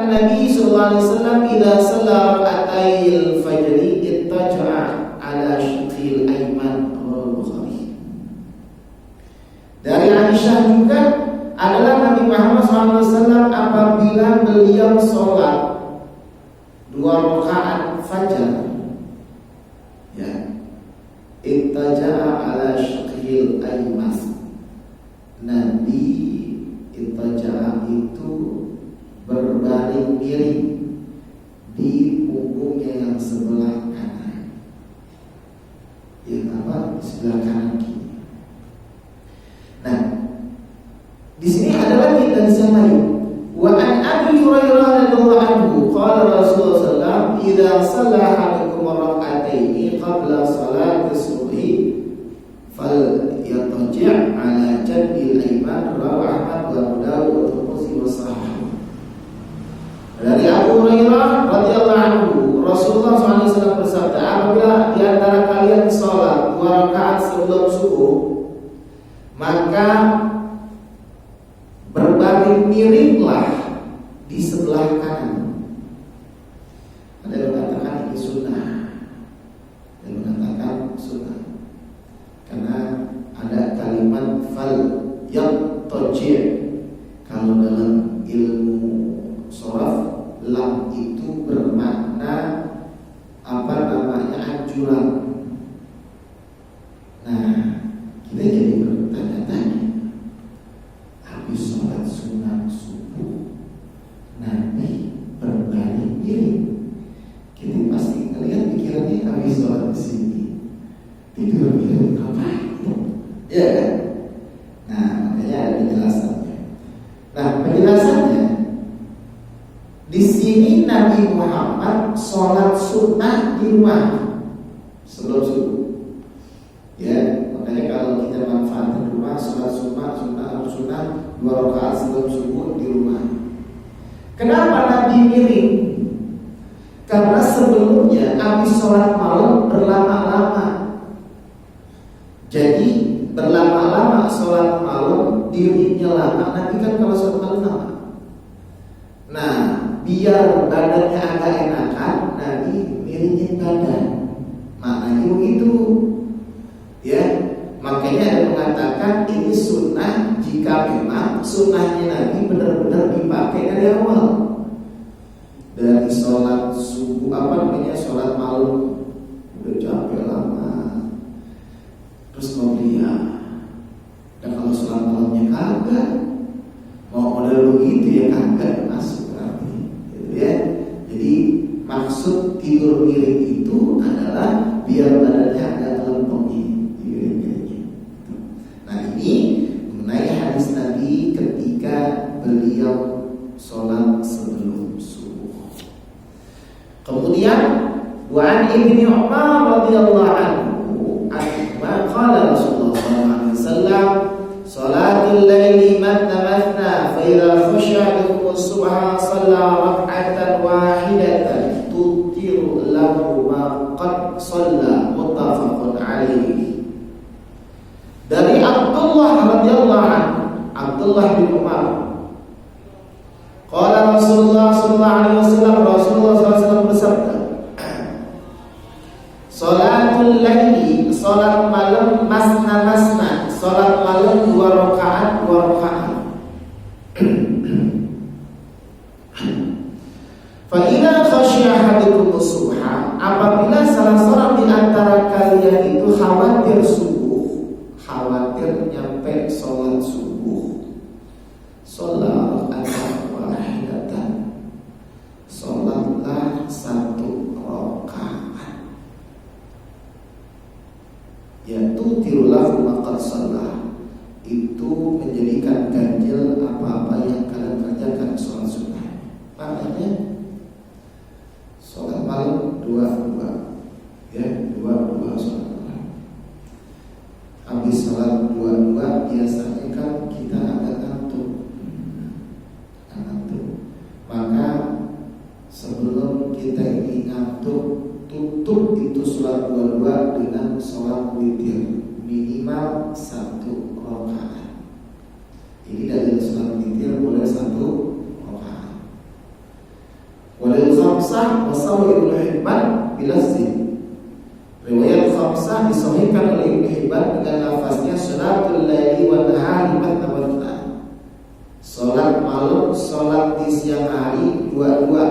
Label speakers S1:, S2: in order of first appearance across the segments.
S1: Nabi sallallahu alaihi wasallam idza shalla rak'atayil fajri ittaja'a ala shiqqil ayman al-Bukhari. Dari Aisyah juga adalah Nabi Muhammad SAW apabila beliau sholat 2 rakaat fajar, ya, ittaja'a ala shiqqil ayman. Nabi ittaja'a itu berbaring miring di punggungnya yang sebelah kanan, yang apa? Sebelah kanan kiri. Nah, di sini ada lagi dan sama lain. Wa an Abi Hurairah radhiyallahu anhu qala Rasulullah sallallahu alaihi wasallam idza shalla ahadukum rak'ataini qabla salati subhi falyataji' ala janbil ayman rawahu Ahmad wa Abu Dawud wa Tirmidzi wa Sahih. Dari Abu Hurairah radhiyallahu anhu, Rasulullah SAW bersabda, apabila di antara kalian sholat 2 rakaat sebelum subuh, maka berbaring miringlah di sebelah kanan. Ada yang mengatakan ini sunnah, ada yang mengatakan sunnah, karena ada kalimat fal yattaji'. Kalau dalam ilmu shoraf, lam itu bermakna apa namanya, anjuran. Nah, kita jadi bertanya-tanya, habis sholat sunat subuh Nabi berbaring miring, kita pasti kalian pikirannya habis sholat di sini tidur miring apa? Ya kan? Nah, makanya ada penjelasannya. Nah, penjelasannya di sini Nabi Muhammad sholat sunnah di rumah sebelum subuh. Ya, makanya kalau kita manfaatkan rumah, sholat sunnah 2 rakaat sebelum subuh di rumah. Kenapa Nabi miring? Karena sebelumnya habis sholat malam berlama-lama. Jadi berlama-lama sholat malam, dirinya lama. Nabi kan kalau sholat malam lama. Nah, biar badannya agak enakan, Nabi miringin badan. Maknanya begitu, ya. Makanya ada mengatakan ini sunnah jika memang sunnahnya Nabi benar-benar dipakai dari awal. Dari sholat subuh, sholat malam udah capek lama, terus mau lihat. Dan kalau sholat malamnya kagak, mau model begitu ya kagak masuk berarti, gitu ya. Jadi maksud tidur miring itu adalah biar badannya agak kelempeng. Nah, ini mengenai hadis Nabi ketika beliau sholat sebelum subuh. Kemudian Wa'an Ibni Umar radhiyallahu anhu qala Rasulullah sallallahu alaihi wasallam salatul laili matna fa idza khashiya bikum as-subha shalla rak'atan wahidatan tutiru lahu ma qad shalla muttafaqun alaihi. Dari Abdullah radhiyallahu anhu, Abdullah bin Umar, qala Rasulullah sallallahu alaihi wasallam, Rasulullah SAW bersabda, salatul laili, salat malam masna, salat malam 2 rakaat. Fa idza khashiya ahadukum as-subha, apabila salah seorang di antara kalian itu khawatir nyampe sholat subuh, sholat wahidatan, sholatlah 1 rakaat, yaitu tirulah maqad sholat, itu menjadikan ganjil apa-apa yang kalian kerjakan sholat sunnah. Maknanya sholat malam 2 ya, 2 sholat. Habis sholat 2 biasanya kan kita agak ngantuk. Maka sebelum kita ini ngantuk, tutup itu sholat 2 dengan sholat witir minimal 1 rakaat. Ini dari sholat witir boleh 1 rakaat. khamsah wa sahih Ibnu Hibban bilafzi. Riwayat khamsah disahihkan oleh Ibnu Hibban dengan lafaznya salatul laili wa nahari matna. Salat malam, salat di siang hari dua-dua.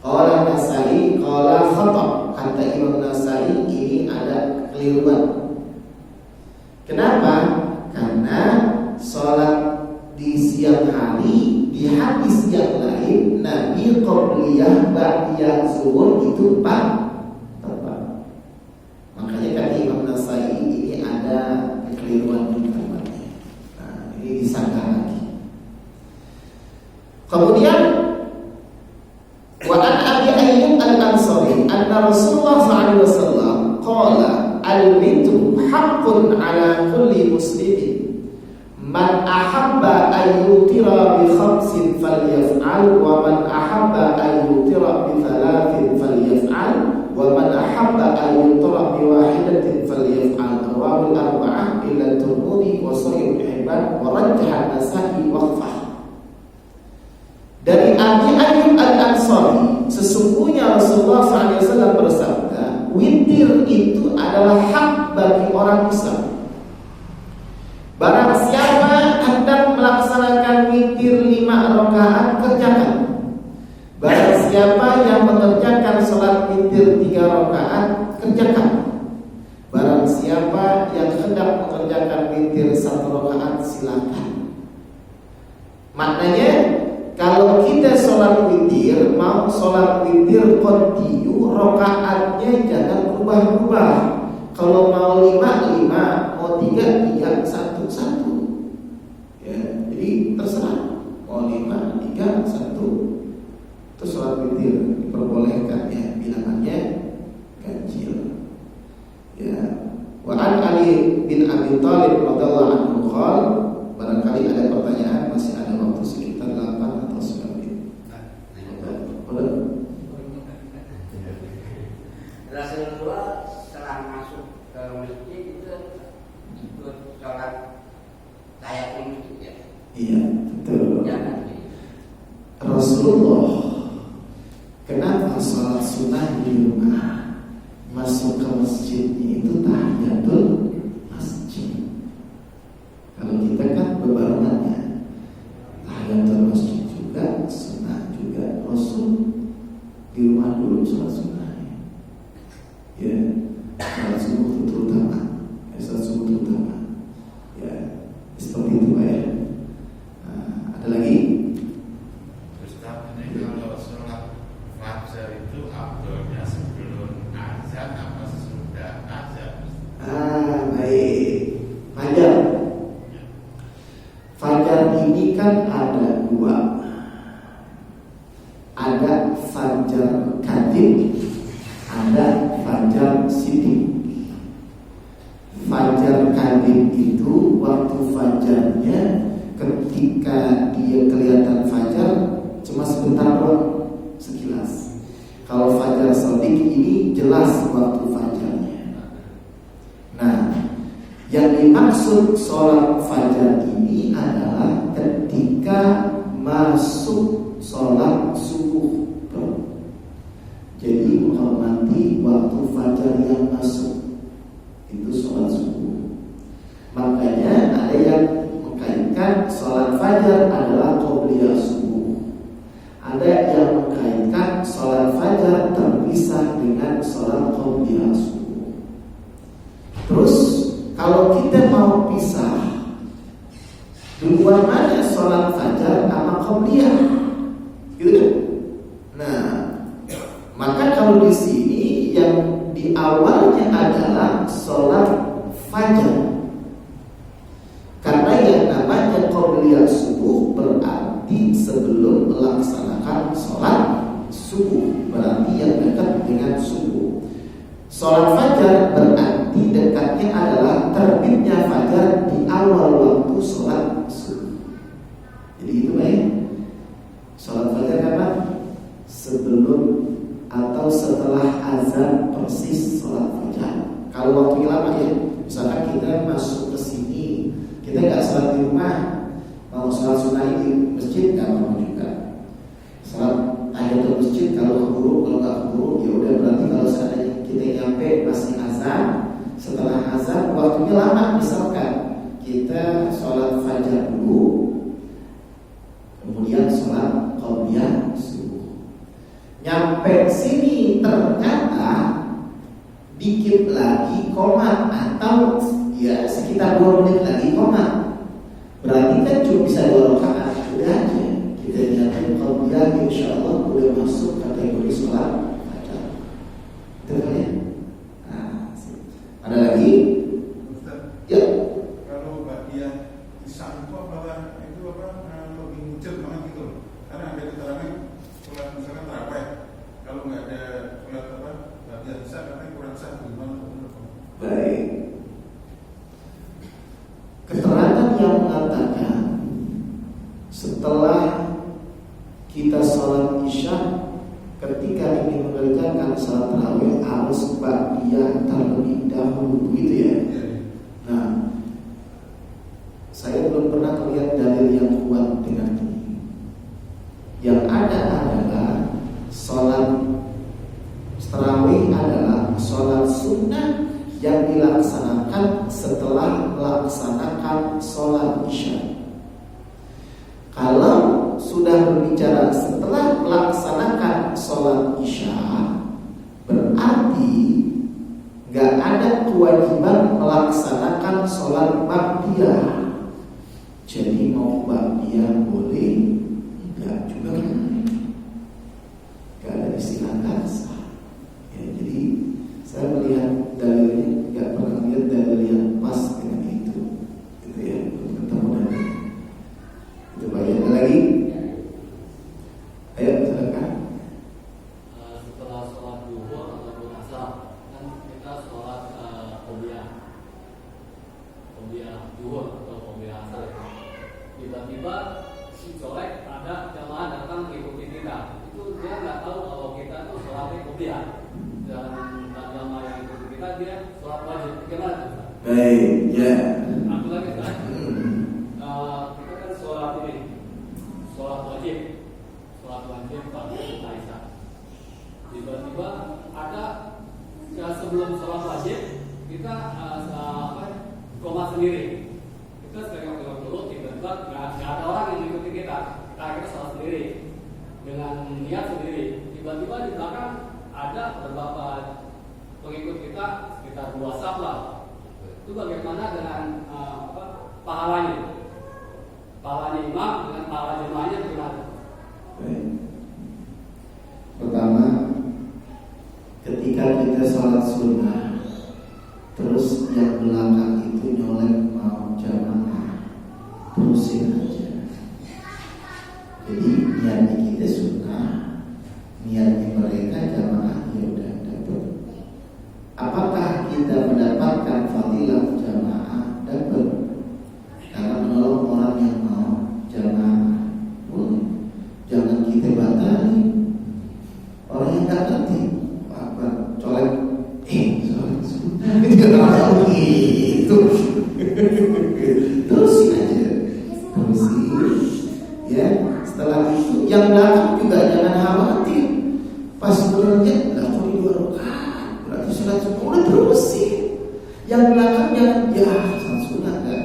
S1: Qala Nasai, qala khata'. Kata Imam Nasai ini ada kekeliruan. Kenapa? Karena salat di siang hari di hadis yang lain Nabi qabliyah ba'diyah zuhur itu tepat. Makanya kata Imam Nasai ini ada kekeliruan di kalimatnya. Nah, ini disangka lagi. Kemudian wa an Abi Ayyub al-Ansari anna Rasulullah sallallahu alaihi wasallam qala al-mitru haqqun ala kulli muslimin man ahabba an yutira bi khamsin falyaf'al wa man ahabba an yutira bi thalathin falyaf'al wa man ahabba an yutira bi wahidatin falyaf'al. Rawahu al-arba'ah illa Tirmidzi wa Sahih Ibnu Hibban wa rajjaha An-Nasa'i waqfah. Dari Abi Ayyub al-Ansari, sesungguhnya Rasulullah SAW bersabda, witir itu adalah hak bagi orang Islam. Barang siapa hendak melaksanakan witir 5 rakaat, kerjakan. Barang siapa yang mengerjakan salat witir 3 rakaat, kerjakan. Barang siapa yang hendak mengerjakan witir 1 rakaat, silakan. Maknanya, kalau kita sholat witir, mau sholat witir kontinu, rokaatnya jangan berubah-ubah. Kalau mau 5, 5, mau 3, 3, 1, 1. Ya, jadi terserah. Mau 5, 3, 1. Itu sholat witir diperbolehkan ya, bilangannya ganjil. Ya. Wa an Ali bin Abi Thalib radhiyallahu anhu qala, barangkali ada pertanyaan, masih ada waktu sekitar 8 atau 9 menit.
S2: Rasulullah setelah masuk ke masjid itu sholat tayatul masjid ya?
S1: Iya, betul.
S2: Jangan.
S1: Rasulullah kenapa sholat sunnah di rumah, masuk ke masjidnya itu tahiyatul masjid? Kalau kita kan bebarengannya, tahiyatul masjid juga, sunnah juga. Rasul di rumah dulu sholat sunnah. Ya, sholat subuh itu terutama. Sholat subuh terutama. Ya, seperti itu ya. Ada lagi?
S3: Ustaz, ini kalau sholat fajar itu afdolnya sebelum azan apa sesudah azan?
S1: Baik. Fajar. Fajar ini kan ada 2. Ada fajar kadhib, ada fajar siddiq. Fajar kadhib itu waktu fajarnya ketika dia kelihatan fajar cuma sebentar doang, sekilas. Kalau fajar shadiq ini jelas waktu fajarnya. Nah, yang dimaksud sholat fajar ini adalah ketika masuk sholat subuh. Jadi menghormati waktu fajar yang masuk, itu sholat subuh. Makanya ada yang mengkaitkan sholat fajar adalah qobliyah subuh. Ada yang mengkaitkan sholat fajar terpisah dengan sholat qobliyah subuh. Terus kalau kita mau pisah, duluan mana sholat fajar sama qobliyah? Gitu. Nah, maka kalau di sini yang di awalnya adalah sholat fajar. Karena yang namanya qobliyah subuh berarti sebelum melaksanakan sholat subuh, berarti yang dekat dengan subuh. Sholat fajar berarti dekatnya adalah terbitnya fajar di awal waktu sholat subuh. Jadi itu baik. Sholat fajar kapan? Sebelum atau setelah azan persis sholat fajar. Kalau waktunya lama ya, misalkan kita masuk ke sini, kita nggak sholat di rumah, mau sholat sunnah di masjid nggak mau juga. Sholat tahiyatul masjid Nyampe sini ternyata dikit lagi komat atau ya sekitar 2 menit lagi komat. Berarti kan cuma bisa 2 rakaat. Udah aja kita niatin qabliyah, insyaallah udah masuk kategori sholat fajar. Itu kan ya. Nah, ada lagi?
S4: Ustaz,
S1: Ya.
S4: kalau bagian isya itu apa lebih muncul banget gitu loh. Karena ada keterangan sholat misalkan tarawih, kalau nggak ada sholat bagian isya katanya kurang sah gimana?
S1: Baik. Keterangan yang mengatakan setelah kita sholat isya, ketika ingin mengerjakan sholat tarawih harus ba'diyah terlebih dahulu, begitu ya. Nah, saya belum pernah melihat dalil yang kuat dengan ini. Yang ada adalah sholat tarawih adalah sholat sunnah yang dilaksanakan setelah melaksanakan sholat isya. Kalau sudah berbicara setelah melaksanakan sholat isya, berarti nggak ada kewajiban melaksanakan sholat ba'diyah. Jadi mau ba'diyah boleh, enggak juga. Nggak ada istilah kasar. Ya, jadi saya melihat dalilnya nggak pernah lihat dalil yang pas dengan itu, gitu ya. Belum ketemu dalil. Itu banyak lagi. Ayo silakan.
S5: Setelah sholat duhur ataupun asar kan kita sholat qobliyah duhur atau qobliyah asar. Tiba-tiba si colek ada jamaah datang mengikuti kita, itu dia nggak tahu kalau kita itu sholatnya qobliyah dan jamaah yang ikuti kita dia sholat wajib. Gimana tuh?
S1: Baik, ya.
S5: Aku lagi kan kita kan sholat ini sholat wajib pada Aisyah. Tiba-tiba ada ya, sebelum sholat wajib kita koma sendiri. Kita tengok dulu, tiba-tiba nggak ada orang yang mengikuti kita akhirnya sholat sendiri dengan niat sendiri. Tiba-tiba di belakang ada beberapa pengikut kita sekitar 2 saf lah. Itu bagaimana dengan pahalanya? Pahalanya imam dengan pahala jemaahnya gimana?
S1: Baik. Pertama, ketika kita sholat sunnah, terus yang belakang itu nyolek mau jamaah, terusin aja. Jadi niatnya kita sunnah, niatnya mereka jamaah, ya udah dapat. Apakah kita mendapatkan fadilah jamaah? Dapat. Karena menolong orang yang mau jamaah. Boleh. Jangan kita batali. Orang yang nggak ngerti apa colek, sholat sunnah tidak tahu gitu. Terusin aja, terusin. Ya, setelah itu yang belakang juga jangan khawatir. Pas berhenti, lah kok di 2 rakaat, berarti sholat sunnah udah terusin. Yang belakang jangan sholat sunnah kan?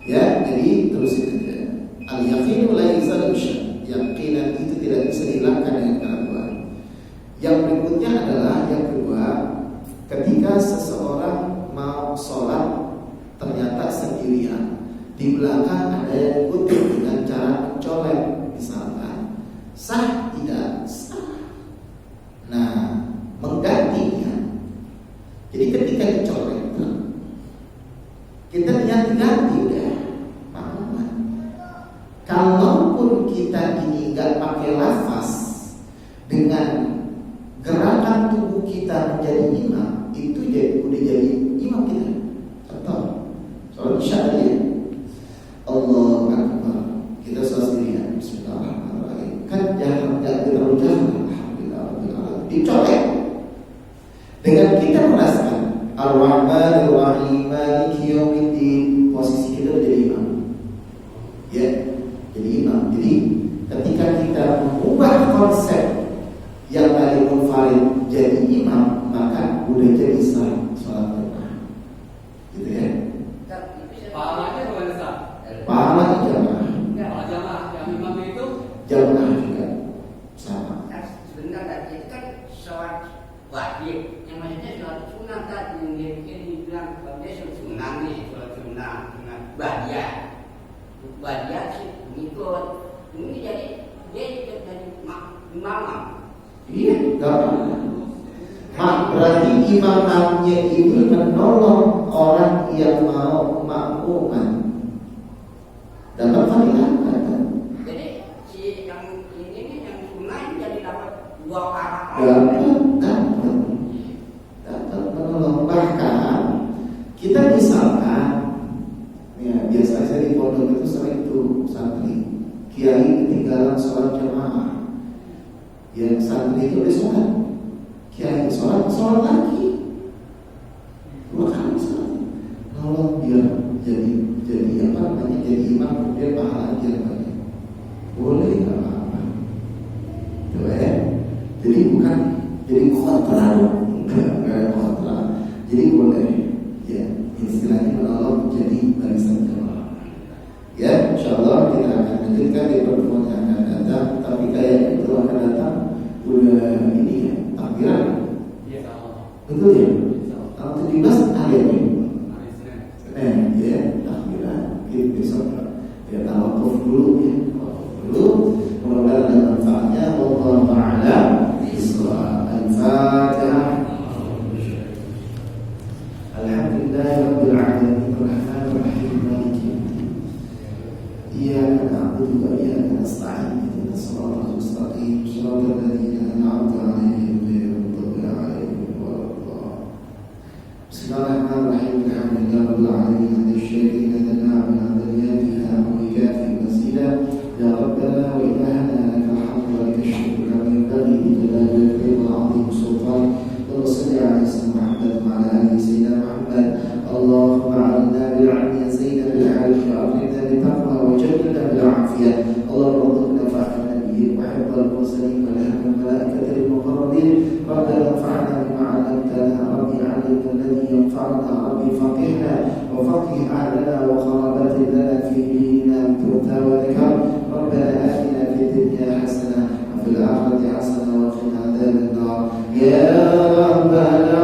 S1: Ya, jadi terusin aja. Al-yaqinu la yazal syai'. Yaqinan itu tidak bisa dihilangkan dengan keraguan. Yang berikutnya adalah yang kedua, ketika seseorang mau sholat ternyata sendirian, di belakang ada yang ikuti dengan cara mencolek, misalkan, sah tidak sah. Nah, menggantinya. Jadi ketika dicolek, kita niat diganti udah. Kalaupun kita ini nggak pakai lafaz, dengan gerakan tubuh kita menjadi imam, itu udah jadi imam kita. Contoh, sholat isya tadi ya, Allahu Akbar, kita sholat sendirian, Bismillahirrahmanirrahim. Kan jangan terlalu jauh, Alhamdulillah, dicolek. Dengan kita merasakan Ar-Rahmanir-Rahim, Maliki Yaumiddin, posisi kita udah jadi imam. Ya. Jadi imam. Jadi ketika kita mengubah konsep yang tadi munfarid jadi imam, maka udah jadi sah sholat jamaah. Gitu ya.
S5: Pahalanya bukan sah.
S1: Pahala jamaah.
S5: Pahala jamaah yang imam itu
S1: Jamaah juga sama.
S2: Sebentar sholat wajib, yang maksudnya sholat sunnah tadi yang dia bilang kalau dia sholat sunnah nih, sholat sunnah badiah sih ngikut. Ini jadi dia jadi imam.
S1: Iya, berarti imamnya ini menolong orang yang mau makmuman. Dapat fadilah kan?
S2: Jadi si yang ini yang sunnah jadi dapat 2 pahala.
S1: Dapat menolong. Bahkan kita misalkan, ya biasa saya di pondok itu sering tuh santri kiai ketinggalan sholat jamaah. Yang santri itu udah sholat, kiai sholat lagi 2 kali sholat. Kalau biar jadi apa namanya, jadi imam kemudian pahala dia banyak, boleh nggak apa-apa. Coba ya. Jadi bukan jadi kontra, enggak kontra. Jadi boleh ya, istilahnya menolong jadi barisan jamaah. Ya, insyaallah kita akan lanjutkan di pertemuan yang akan datang. Tapi kayak itu akan datang udah ini ya, takbiran.
S5: Iya, sama.
S1: Betul ya? Tanggal 17 hari ini.
S5: Hari Senin.
S1: Ya, takbiran. Kita besok ya tawakuf dulu ya, tawakuf dulu. Mudah-mudahan ada manfaatnya. Wallahu a'lam bishawab. Al-Fatihah. Alhamdulillahirabbil alamin. Arrahmanir rahim. Maliki yaumiddin. Iyyaka na'budu wa iyyaka nasta'in. Ihdinas siratal mustaqim. Shiratal ladzina an'amta 'alaihim ghairil maghdubi 'alaihim waladdallin. Bismillahirrahmanirrahim. Alhamdulillahirabbil alamin. Asy-syai'ina lana min 'adliyatina wa ikafi wasila. Ya Rabbana wa ilahana lakal hamdu wa lakal syukru kama yanbaghi li jalali wajhika wa 'azimi sultanik. Wa salli 'ala sayyidina Muhammad wa 'ala ali sayyidina Muhammad. Allahumma 'allimna bil 'ilmi wa zayyinna bil 'ilmi wa akrimna bit taqwa wa jannibna bil 'afiyah. Allahumma irzuqna fahma nabiyyin wa hifdhal mursalin wa lahmul malaikatil muqarrabin. Rabbana anfa'na bima 'allamtana. Rabbi 'allimna alladhi yanfa'una. Rabbi faqihna wa faqih a'lana wa kharabatin lana fi dinina wa dhikr. Rabbana atina fid dunya hasanah wa fil akhirati hasanah wa qina adzaban nar. Ya Rabbana